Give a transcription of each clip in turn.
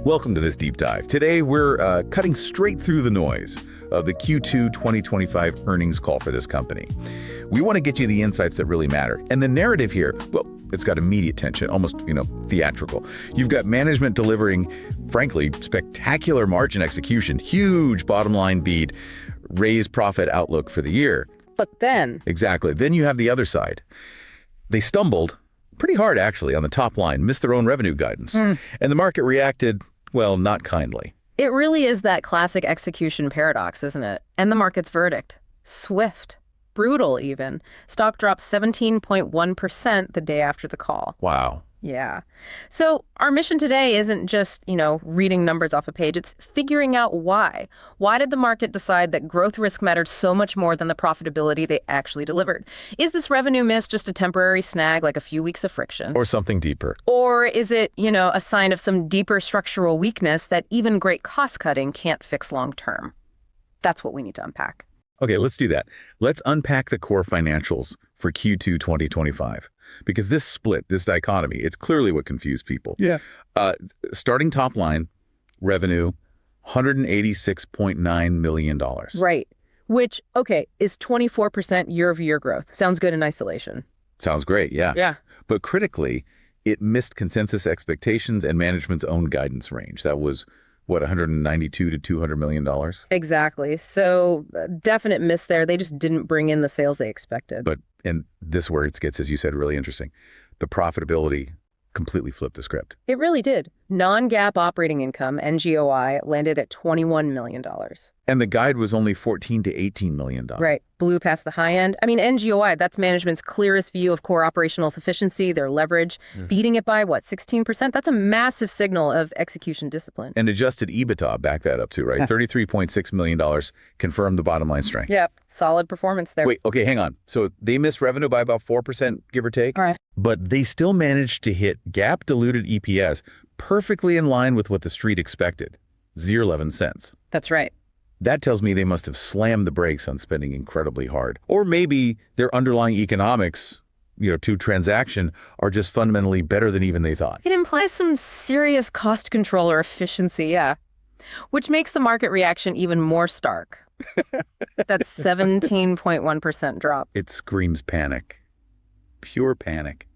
Welcome to this deep dive. Today, we're cutting straight through the noise of the Q2 2025 earnings call for this company. We want to get you the insights that really matter. And the narrative here, well, it's got immediate tension, almost, theatrical. You've got management delivering, frankly, spectacular margin execution, huge bottom line beat, raised profit outlook for the year. But then... Exactly. Then you have the other side. They stumbled pretty hard, actually, on the top line, missed their own revenue guidance. And the market reacted, well, not kindly. It really is that classic execution paradox, isn't it? And the market's verdict. Swift. Brutal, even. Stock dropped 17.1% the day after the call. Wow. Yeah. So our mission today isn't just, reading numbers off a page. It's figuring out why. Why did the market decide that growth risk mattered so much more than the profitability they actually delivered? Is this revenue miss just a temporary snag, like a few weeks of friction? Or something deeper. Or is it, a sign of some deeper structural weakness that even great cost cutting can't fix long term? That's what we need to unpack. Okay, let's do that. Let's unpack the core financials for Q2 2025. Because this split, this dichotomy, it's clearly what confused people. Yeah. Starting top line, revenue, $186.9 million. Right. Which, is 24% year-over-year growth. Sounds good in isolation. Sounds great, yeah. Yeah. But critically, it missed consensus expectations and management's own guidance range. That was, $192 to $200 million? Exactly. So definite miss there. They just didn't bring in the sales they expected. And this is where it gets, as you said, really interesting. The profitability completely flipped the script. It really did. Non-GAAP operating income, NGOI, landed at $21 million. And the guide was only $14 to $18 million. Right. Blew past the high end. NGOI, that's management's clearest view of core operational efficiency, their leverage. Beating it by, 16%? That's a massive signal of execution discipline. And adjusted EBITDA backed that up too, right? $33.6 million confirmed the bottom line strength. Yep. Solid performance there. Wait, okay, hang on. So they missed revenue by about 4%, give or take? All right. But they still managed to hit GAAP diluted EPS perfectly in line with what the street expected, 0.11 cents. That's right. That tells me they must have slammed the brakes on spending incredibly hard. Or maybe their underlying economics, to transaction, are just fundamentally better than even they thought. It implies some serious cost control or efficiency, yeah. Which makes the market reaction even more stark. That's 17.1% drop. It screams panic. Pure panic.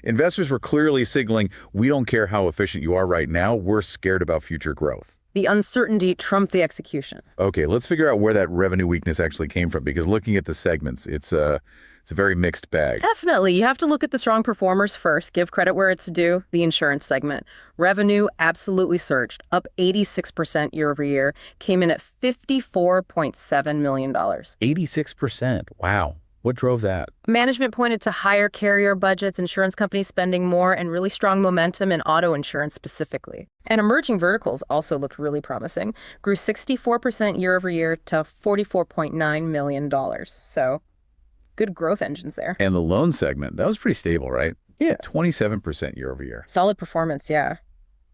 Investors were clearly signaling, we don't care how efficient you are right now, we're scared about future growth. The uncertainty trumped the execution. Okay, let's figure out where that revenue weakness actually came from, because looking at the segments, it's a very mixed bag. Definitely. You have to look at the strong performers first. Give credit where it's due. The insurance segment. Revenue absolutely surged, up 86% year over year, came in at $54.7 million. 86%. Wow. What drove that? Management pointed to higher carrier budgets, insurance companies spending more, and really strong momentum in auto insurance specifically. And emerging verticals also looked really promising. Grew 64% year over year to $44.9 million. So good growth engines there. And the loan segment, that was pretty stable, right? Yeah. 27% year over year. Solid performance, yeah.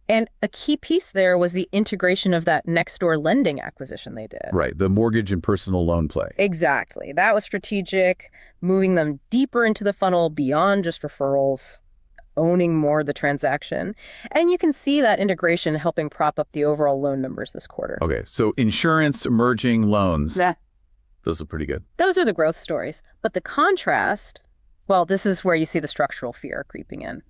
And a key piece there was the integration of that Nextdoor lending acquisition they did. Right, the mortgage and personal loan play. Exactly. That was strategic, moving them deeper into the funnel beyond just referrals, owning more of the transaction. And you can see that integration helping prop up the overall loan numbers this quarter. Okay, so insurance, emerging loans. Yeah. Those are pretty good. Those are the growth stories. But the contrast, well, this is where you see the structural fear creeping in.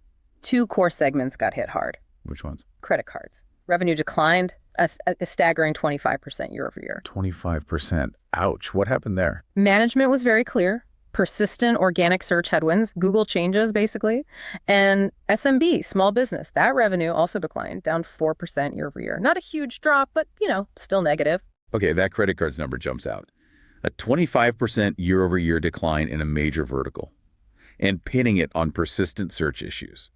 Two core segments got hit hard. Which ones? Credit cards. Revenue declined a staggering 25% year over year. 25%. Ouch. What happened there? Management was very clear. Persistent organic search headwinds, Google changes basically, and SMB, small business, that revenue also declined, down 4% year over year. Not a huge drop, but, still negative. Okay, that credit cards number jumps out. A 25% year over year decline in a major vertical, and pinning it on persistent search issues.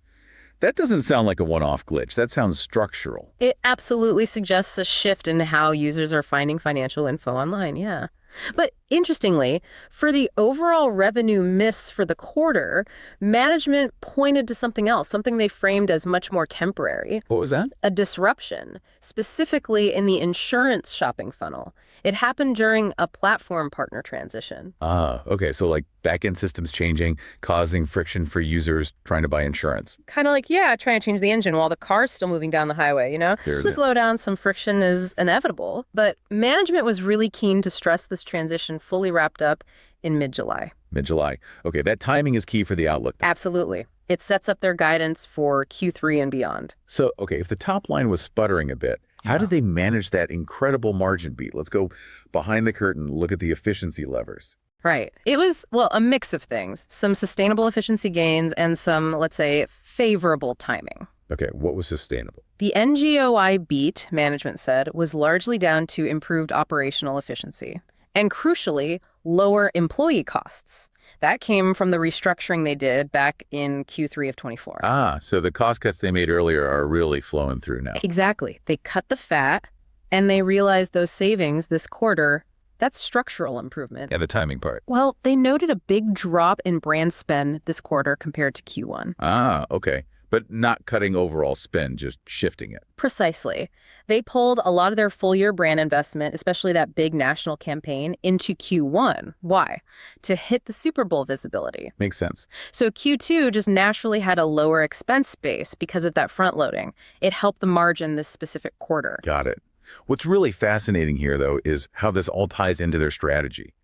That doesn't sound like a one-off glitch. That sounds structural. It absolutely suggests a shift in how users are finding financial info online, yeah. But Interestingly, for the overall revenue miss for the quarter, management pointed to something else, something they framed as much more temporary. What was that? A disruption, specifically in the insurance shopping funnel. It happened during a platform partner transition. Ah, okay. So like back-end systems changing, causing friction for users trying to buy insurance. Kind of like, yeah, trying to change the engine while the car's still moving down the highway, you know? There's Some it. slowdown, some friction is inevitable. But management was really keen to stress this transition fully wrapped up in mid-July. Mid-July. Okay, that timing is key for the outlook. Absolutely. It sets up their guidance for Q3 and beyond. So, okay, if the top line was sputtering a bit, how did they manage that incredible margin beat? Let's go behind the curtain, look at the efficiency levers. Right. It was, well, a mix of things. Some sustainable efficiency gains and some, let's say, favorable timing. Okay, what was sustainable? The NGOI beat, management said, was largely down to improved operational efficiency. And crucially, lower employee costs. That came from the restructuring they did back in Q3 of 24. Ah, so the cost cuts they made earlier are really flowing through now. Exactly. They cut the fat, and they realized those savings this quarter, that's structural improvement. Yeah, the timing part. Well, they noted a big drop in brand spend this quarter compared to Q1. Ah, okay. But not cutting overall spend, just shifting it. Precisely. They pulled a lot of their full-year brand investment, especially that big national campaign, into Q1. Why? To hit the Super Bowl visibility. Makes sense. So Q2 just naturally had a lower expense base because of that front-loading. It helped the margin this specific quarter. Got it. What's really fascinating here, though, is how this all ties into their strategy.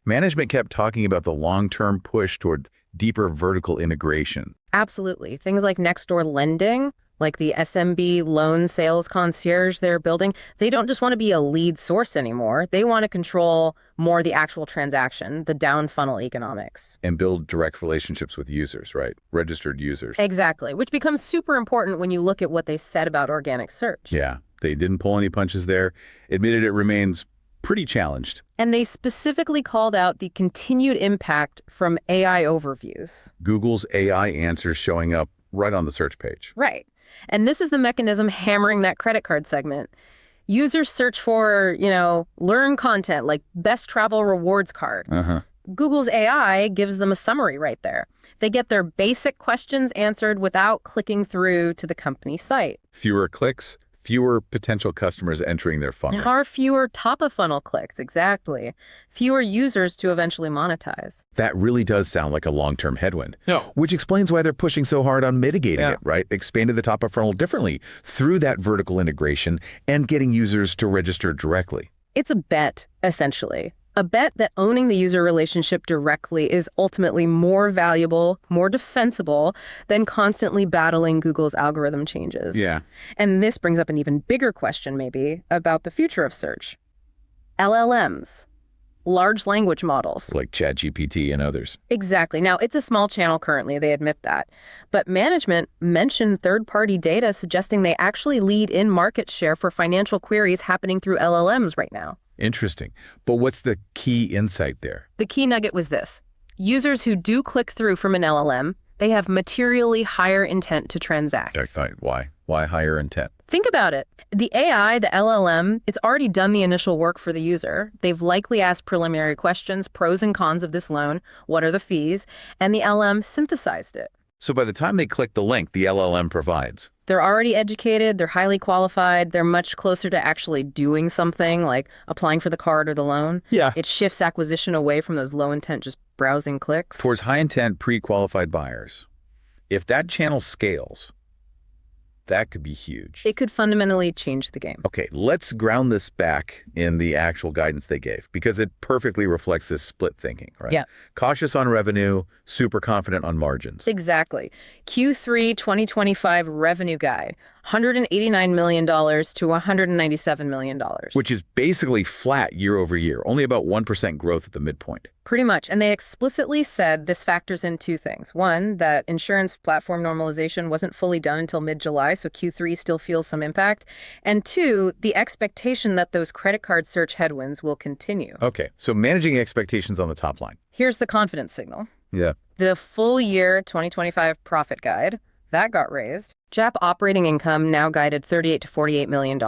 Management kept talking about the long-term push toward deeper vertical integration. Absolutely. Things like next-door lending, like the SMB loan sales concierge they're building, they don't just want to be a lead source anymore. They want to control more the actual transaction, the down-funnel economics. And build direct relationships with users, right? Registered users. Exactly, which becomes super important when you look at what they said about organic search. Yeah, they didn't pull any punches there. Admitted it remains pretty challenged. And they specifically called out the continued impact from AI overviews. Google's AI answers showing up right on the search page. Right. And this is the mechanism hammering that credit card segment. Users search for, learn content like best travel rewards card. Google's AI gives them a summary right there. They get their basic questions answered without clicking through to the company site. Fewer clicks, fewer potential customers entering their funnel. There are fewer top-of-funnel clicks, exactly. Fewer users to eventually monetize. That really does sound like a long-term headwind. No. Which explains why they're pushing so hard on mitigating it, right? Expanded the top of funnel differently through that vertical integration and getting users to register directly. It's a bet, essentially. A bet that owning the user relationship directly is ultimately more valuable, more defensible than constantly battling Google's algorithm changes. Yeah. And this brings up an even bigger question, maybe, about the future of search. LLMs, large language models. Like ChatGPT and others. Exactly. Now, it's a small channel currently, they admit that. But management mentioned third-party data suggesting they actually lead in market share for financial queries happening through LLMs right now. Interesting. But what's the key insight there? The key nugget was this. Users who do click through from an LLM, they have materially higher intent to transact. Why? Why higher intent? Think about it. The AI, the LLM, it's already done the initial work for the user. They've likely asked preliminary questions, pros and cons of this loan, what are the fees, and the LLM synthesized it. So by the time they click the link the LLM provides. They're already educated, they're highly qualified, they're much closer to actually doing something like applying for the card or the loan. Yeah. It shifts acquisition away from those low intent, just browsing clicks. Towards high intent, pre-qualified buyers. If that channel scales, that could be huge. It could fundamentally change the game. Okay, let's ground this back in the actual guidance they gave because it perfectly reflects this split thinking, right? Yeah. Cautious on revenue, super confident on margins. Exactly. Q3 2025 revenue guide, $189 million to $197 million. Which is basically flat year over year, only about 1% growth at the midpoint. Pretty much. And they explicitly said this factors in two things. One, that insurance platform normalization wasn't fully done until mid-July, so Q3 still feels some impact. And two, the expectation that those credit card search headwinds will continue. Okay, so managing expectations on the top line. Here's the confidence signal. Yeah. The full year 2025 profit guide, that got raised. GAAP operating income now guided $38 to $48 million.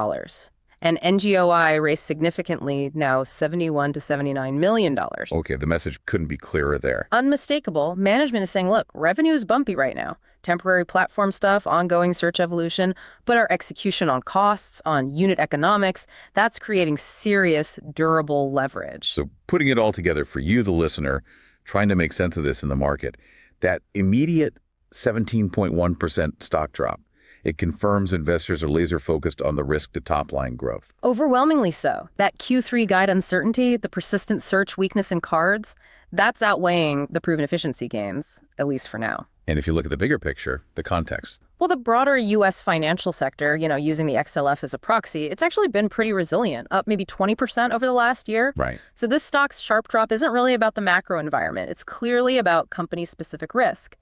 And NGOI raised significantly, now $71 to $79 million. Okay, the message couldn't be clearer there. Unmistakable. Management is saying, look, revenue is bumpy right now. Temporary platform stuff, ongoing search evolution, but our execution on costs, on unit economics, that's creating serious, durable leverage. So putting it all together for you, the listener, trying to make sense of this in the market, that immediate 17.1% stock drop, it confirms investors are laser-focused on the risk to top-line growth. Overwhelmingly so. That Q3 guide uncertainty, the persistent search weakness in cards, that's outweighing the proven efficiency gains, at least for now. And if you look at the bigger picture, the context. Well, the broader U.S. financial sector, using the XLF as a proxy, it's actually been pretty resilient, up maybe 20% over the last year. Right. So this stock's sharp drop isn't really about the macro environment. It's clearly about company-specific risk.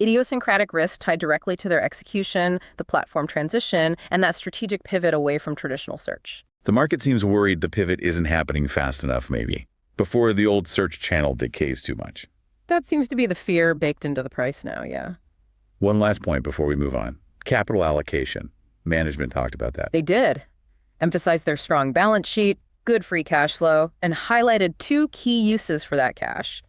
Idiosyncratic risk tied directly to their execution, the platform transition, and that strategic pivot away from traditional search. The market seems worried the pivot isn't happening fast enough, maybe, before the old search channel decays too much. That seems to be the fear baked into the price now, yeah. One last point before we move on. Capital allocation. Management talked about that. They did. Emphasized their strong balance sheet, good free cash flow, and highlighted two key uses for that cash.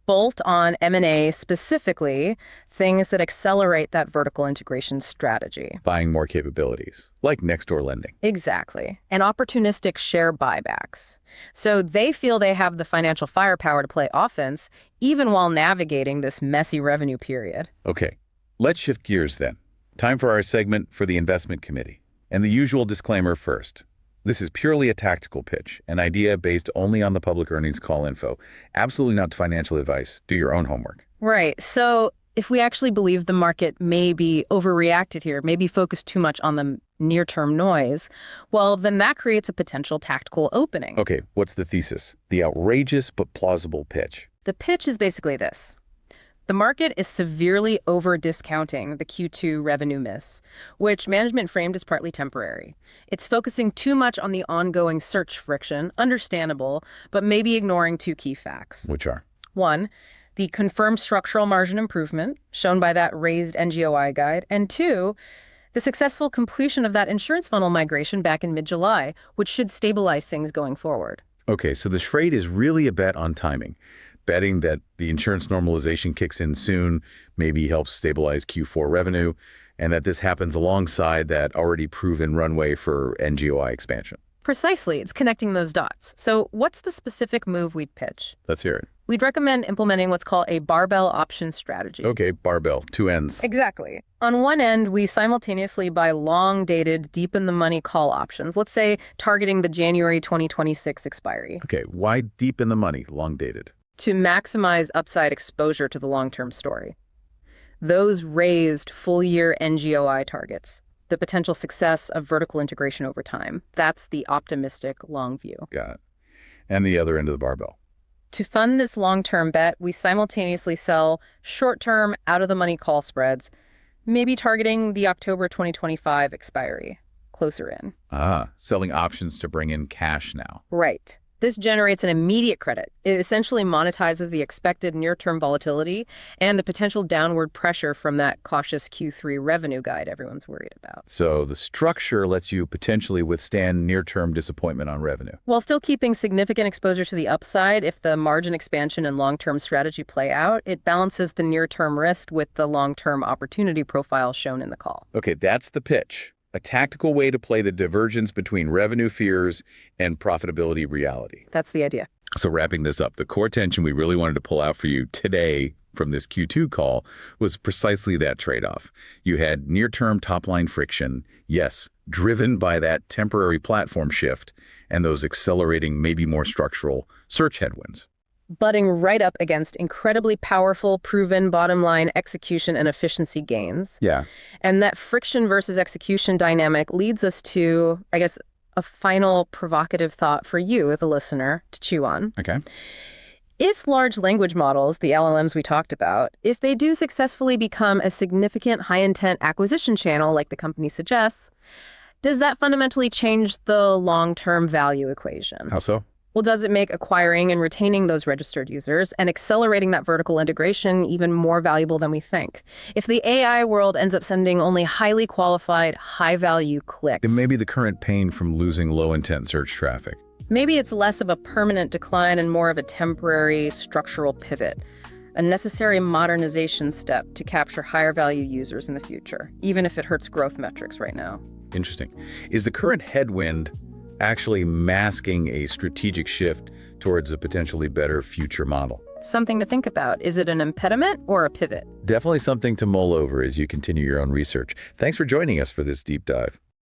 Bolt-on M&A specifically, things that accelerate that vertical integration strategy. Buying more capabilities, like next-door lending. Exactly. And opportunistic share buybacks. So they feel they have the financial firepower to play offense, even while navigating this messy revenue period. Okay, let's shift gears then. Time for our segment for the investment committee. And the usual disclaimer first. This is purely a tactical pitch, an idea based only on the public earnings call info. Absolutely not financial advice. Do your own homework. Right. So if we actually believe the market may be overreacted here, maybe focused too much on the near-term noise, well, then that creates a potential tactical opening. Okay, what's the thesis? The outrageous but plausible pitch. The pitch is basically this. The market is severely over-discounting the Q2 revenue miss, which management framed as partly temporary. It's focusing too much on the ongoing search friction, understandable, but maybe ignoring two key facts. Which are? One, the confirmed structural margin improvement, shown by that raised NGOI guide, and two, the successful completion of that insurance funnel migration back in mid-July, which should stabilize things going forward. Okay, so the trade is really a bet on timing. Betting that the insurance normalization kicks in soon, maybe helps stabilize Q4 revenue, and that this happens alongside that already proven runway for NGOI expansion. Precisely. It's connecting those dots. So what's the specific move we'd pitch? Let's hear it. We'd recommend implementing what's called a barbell option strategy. Okay, barbell, two ends. Exactly. On one end, we simultaneously buy long-dated, deep-in-the-money call options, let's say targeting the January 2026 expiry. Okay, why deep in the money, long dated? To maximize upside exposure to the long-term story. Those raised full-year NGOI targets, the potential success of vertical integration over time. That's the optimistic long view. Got it. And the other end of the barbell. To fund this long-term bet, we simultaneously sell short-term, out-of-the-money call spreads, maybe targeting the October 2025 expiry, closer in. Selling options to bring in cash now. Right. This generates an immediate credit. It essentially monetizes the expected near-term volatility and the potential downward pressure from that cautious Q3 revenue guide everyone's worried about. So the structure lets you potentially withstand near-term disappointment on revenue. While still keeping significant exposure to the upside, if the margin expansion and long-term strategy play out, it balances the near-term risk with the long-term opportunity profile shown in the call. Okay, that's the pitch. A tactical way to play the divergence between revenue fears and profitability reality. That's the idea. So wrapping this up, the core tension we really wanted to pull out for you today from this Q2 call was precisely that trade-off. You had near-term top-line friction, yes, driven by that temporary platform shift and those accelerating, maybe more structural search headwinds. Butting right up against incredibly powerful, proven bottom-line execution and efficiency gains. Yeah. And that friction versus execution dynamic leads us to, I guess, a final provocative thought for you, the listener, to chew on. Okay. If large language models, the LLMs we talked about, if they do successfully become a significant high-intent acquisition channel like the company suggests, does that fundamentally change the long-term value equation? How so? Well, does it make acquiring and retaining those registered users and accelerating that vertical integration even more valuable than we think? If the AI world ends up sending only highly qualified, high-value clicks, It may be the current pain from losing low-intent search traffic. maybe it's less of a permanent decline and more of a temporary structural pivot, a necessary modernization step to capture higher-value users in the future, even if it hurts growth metrics right now. Interesting. Is the current headwind actually masking a strategic shift towards a potentially better future model? Something to think about. Is it an impediment or a pivot? Definitely something to mull over as you continue your own research. Thanks for joining us for this deep dive.